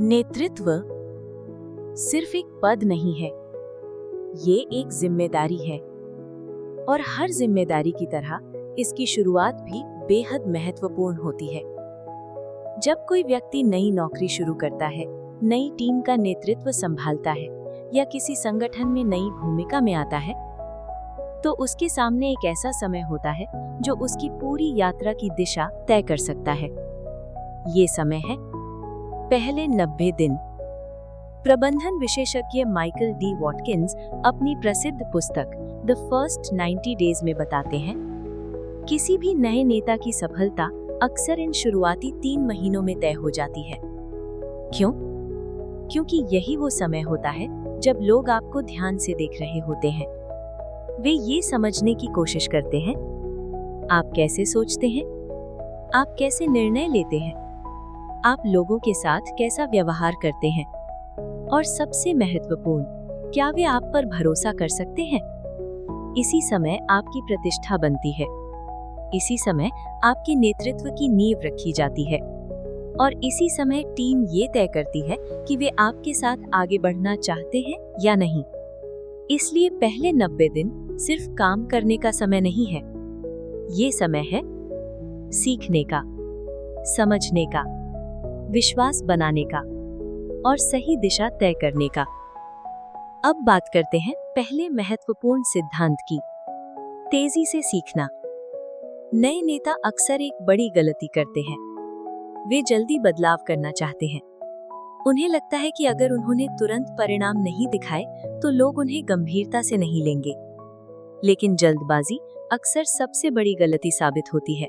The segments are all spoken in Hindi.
नेतृत्व सिर्फ एक पद नहीं है, ये एक जिम्मेदारी है और हर जिम्मेदारी की तरह इसकी शुरुआत भी बेहद महत्वपूर्ण होती है। जब कोई व्यक्ति नई नौकरी शुरू करता है, नई टीम का नेतृत्व संभालता है या किसी संगठन में नई भूमिका में आता है, तो उसके सामने एक ऐसा समय होता है जो उसकी पूरी यात्रा की दिशा तय कर सकता है। ये समय है पहले 90 दिन। प्रबंधन विशेषज्ञ माइकल डी वॉटकिंस अपनी प्रसिद्ध पुस्तक द फर्स्ट 90 डेज में बताते हैं, किसी भी नए नेता की सफलता अक्सर इन शुरुआती 3 महीनों में तय हो जाती है। क्यों? क्योंकि यही वो समय होता है जब लोग आपको ध्यान से देख रहे होते हैं। वे ये समझने की कोशिश करते हैं, आप कैसे सोचते हैं, आप कैसे निर्णय लेते हैं, आप लोगों के साथ कैसा व्यवहार करते हैं और सबसे महत्वपूर्ण, क्या वे आप पर भरोसा कर सकते हैं। इसी समय आपकी प्रतिष्ठा बनती है, इसी समय आपके नेतृत्व की नींव रखी जाती है और इसी समय टीम ये तय करती है कि वे आपके साथ आगे बढ़ना चाहते हैं या नहीं। इसलिए पहले 90 दिन सिर्फ काम करने का समय नहीं है, ये समय है सीखने का, समझने का, विश्वास बनाने का और सही दिशा तय करने का। अब बात करते हैं पहले महत्वपूर्ण सिद्धांत की, तेजी से सीखना। नए नेता अक्सर एक बड़ी गलती करते हैं, वे जल्दी बदलाव करना चाहते हैं। उन्हें लगता है कि अगर उन्होंने तुरंत परिणाम नहीं दिखाए तो लोग उन्हें गंभीरता से नहीं लेंगे। लेकिन जल्दबाजी अक्सर सबसे बड़ी गलती साबित होती है,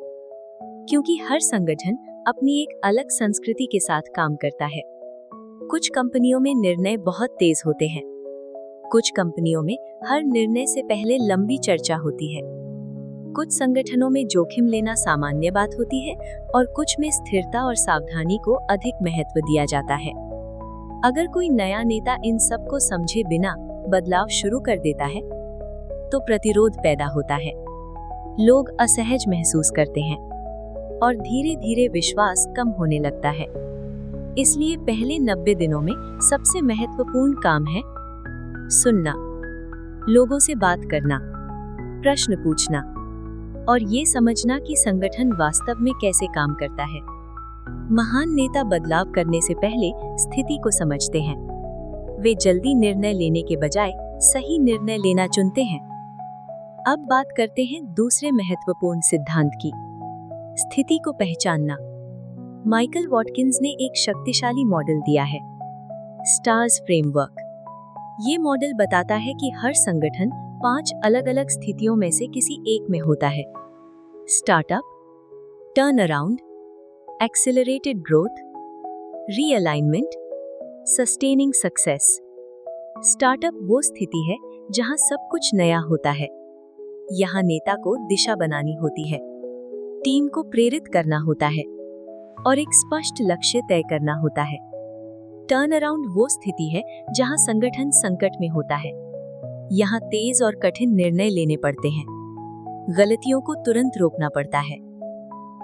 क्योंकि हर संगठन अपनी एक अलग संस्कृति के साथ काम करता है। कुछ कंपनियों में निर्णय बहुत तेज होते हैं, कुछ कंपनियों में हर निर्णय से पहले लंबी चर्चा होती है, कुछ संगठनों में जोखिम लेना सामान्य बात होती है और कुछ में स्थिरता और सावधानी को अधिक महत्व दिया जाता है। अगर कोई नया नेता इन सब को समझे बिना बदलाव शुरू कर देता है तो प्रतिरोध पैदा होता है, लोग असहज महसूस करते हैं और धीरे धीरे विश्वास कम होने लगता है। इसलिए पहले 90 दिनों में सबसे महत्वपूर्ण काम है सुनना, लोगों से बात करना, प्रश्न पूछना और ये समझना कि संगठन वास्तव में कैसे काम करता है। महान नेता बदलाव करने से पहले स्थिति को समझते हैं, वे जल्दी निर्णय लेने के बजाय सही निर्णय लेना चुनते हैं। अब बात करते हैं दूसरे महत्वपूर्ण सिद्धांत की, स्थिति को पहचानना। माइकल वॉटकिंस ने एक शक्तिशाली मॉडल दिया है, स्टार्स फ्रेमवर्क। ये मॉडल बताता है कि हर संगठन 5 अलग-अलग स्थितियों में से किसी एक में होता है: startup, turn around, accelerated growth, realignment, sustaining success. Startup वो स्थिति है जहां सब कुछ नया होता है। यहाँ नेता को दिशा बनानी होती है, टीम को प्रेरित करना होता है और एक स्पष्ट लक्ष्य तय करना होता है। टर्न अराउंड वो स्थिति है जहां संगठन संकट में होता है, यहाँ तेज और कठिन निर्णय लेने पड़ते हैं, गलतियों को तुरंत रोकना पड़ता है।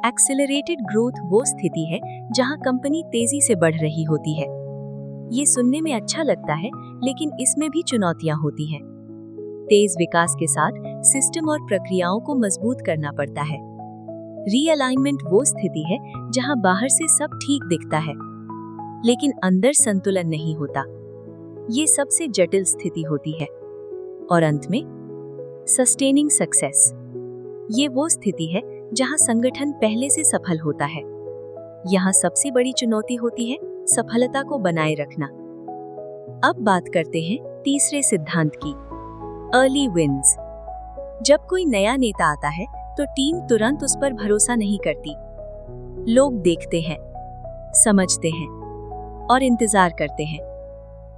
एक्सेलरेटेड ग्रोथ वो स्थिति है जहां कंपनी तेजी से बढ़ रही होती है। ये सुनने में अच्छा लगता है, लेकिन इसमें भी चुनौतियां होती हैं। तेज विकास के साथ सिस्टम और प्रक्रियाओं को मजबूत करना पड़ता है। रीअलाइनमेंट वो स्थिति है जहां बाहर से सब ठीक दिखता है, लेकिन अंदर संतुलन नहीं होता। ये सबसे जटिल स्थिति होती है। और अंत में सस्टेनिंग सक्सेस, ये वो स्थिति है जहां संगठन पहले से सफल होता है। यहाँ सबसे बड़ी चुनौती होती है सफलता को बनाए रखना। अब बात करते हैं तीसरे सिद्धांत की, अर्ली विन्स। जब कोई नया नेता आता है तो टीम तुरंत उस पर भरोसा नहीं करती। लोग देखते हैं, समझते हैं और इंतजार करते हैं।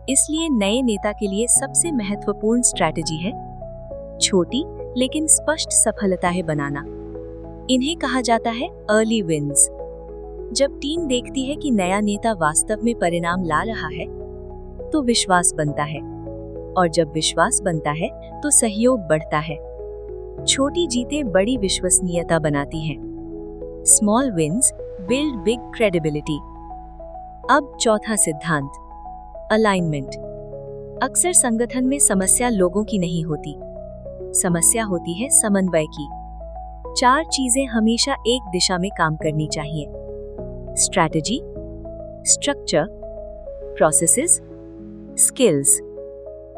इसलिए नए नेता के लिए सबसे महत्वपूर्ण स्ट्रैटेजी है छोटी लेकिन स्पष्ट सफलताएं बनाना। इन्हें कहा जाता है अर्ली विन्स। जब टीम देखती है कि नया नेता वास्तव में परिणाम ला रहा है तो विश्वास बनता है, और जब विश्वास बनता है तो सहयोग बढ़ता है। छोटी जीतें बड़ी विश्वसनीयता बनाती हैं। Small wins build big credibility. अब चौथा सिद्धांत, अलाइनमेंट। अक्सर संगठन में समस्या लोगों की नहीं होती, समस्या होती है समन्वय की। 4 चीजें हमेशा एक दिशा में काम करनी चाहिए: स्ट्रैटेजी, स्ट्रक्चर, प्रोसेसेस, स्किल्स।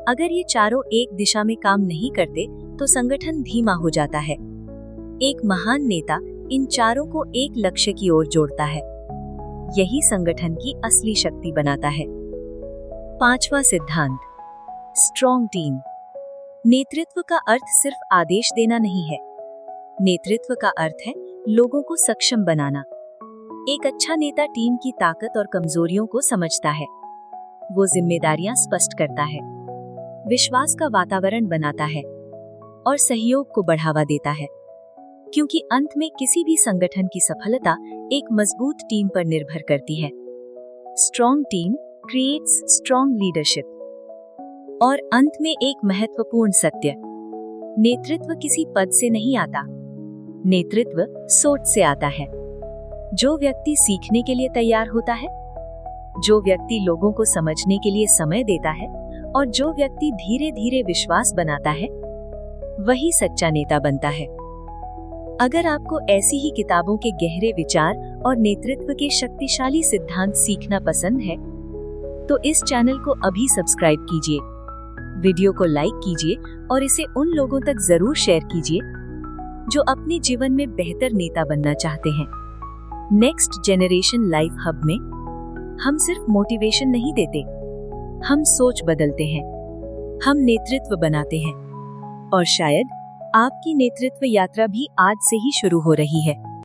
अगर ये चारों एक दिशा में काम नहीं करते तो संगठन धीमा हो जाता है। एक महान नेता इन चारों को एक लक्ष्य की ओर जोड़ता है। यही संगठन की असली शक्ति बनाता है। 5वां सिद्धांत, स्ट्रॉन्ग टीम। नेतृत्व का अर्थ सिर्फ आदेश देना नहीं है। नेतृत्व का अर्थ है लोगों को सक्षम बनाना। एक अच्छा नेता टीम की ताकत और कमजोरियों को समझता है। वो जिम्मेदारियां स्पष्ट करता है, विश्वास का वातावरण बनाता है और सहयोग को बढ़ावा देता है। क्योंकि अंत में किसी भी संगठन की सफलता एक मजबूत टीम पर निर्भर करती है। Strong team creates strong leadership. और अंत में एक महत्वपूर्ण सत्य, नेतृत्व किसी पद से नहीं आता, नेतृत्व सोच से आता है। जो व्यक्ति सीखने के लिए तैयार होता है, जो व्यक्ति लोगों को समझने के लिए समय देता है और जो व्यक्ति धीरे धीरे विश्वास बनाता है, वही सच्चा नेता बनता है। अगर आपको ऐसी ही किताबों के गहरे विचार और नेतृत्व के शक्तिशाली सिद्धांत सीखना पसंद है, तो इस चैनल को अभी सब्सक्राइब कीजिए, वीडियो को लाइक कीजिए और इसे उन लोगों तक जरूर शेयर कीजिए जो अपने जीवन में बेहतर नेता बनना चाहते हैं। नेक्स्ट जनरेशन लाइफ हब में हम सिर्फ मोटिवेशन नहीं देते, हम सोच बदलते हैं, हम नेतृत्व बनाते हैं। और शायद आपकी नेतृत्व यात्रा भी आज से ही शुरू हो रही है।